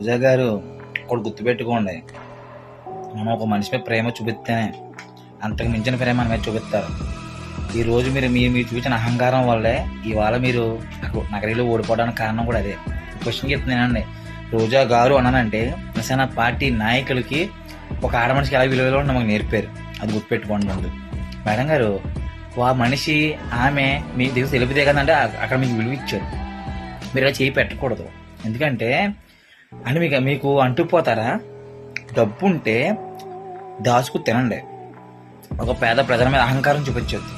రోజా గారు ఒకటి గుర్తుపెట్టుకోండి, మనం ఒక మనిషిపై ప్రేమ చూపిస్తేనే అంతకు మించిన ప్రేమ మన మీద చూపిస్తారు. ఈరోజు మీరు మీరు మీరు చూపించిన అహంకారం వల్లే ఇవాళ మీరు నగరీలో ఓడిపోవడానికి కారణం కూడా అదే. క్వశ్చన్ చెప్తున్నానండి, రోజా గారు అన్నానంటే నిజంగా పార్టీ నాయకులకి ఒక ఆడమనిషికి ఎలా విలువలో మాకు నేర్పారు. అది గుర్తుపెట్టుకోండి ముందు. మేడం గారు ఆ మనిషి ఆమె మీ దగ్గర తెలిపితే కదంటే అక్కడ మీకు విలువ ఇచ్చారు. మీరు ఇలా చేయి పెట్టకూడదు. ఎందుకంటే అని మీకు అంటుకుపోతారా? డబ్బు ఉంటే దాచుకు తినండి. ఒక పేద ప్రజల మీద అహంకారం చూపించొద్దు.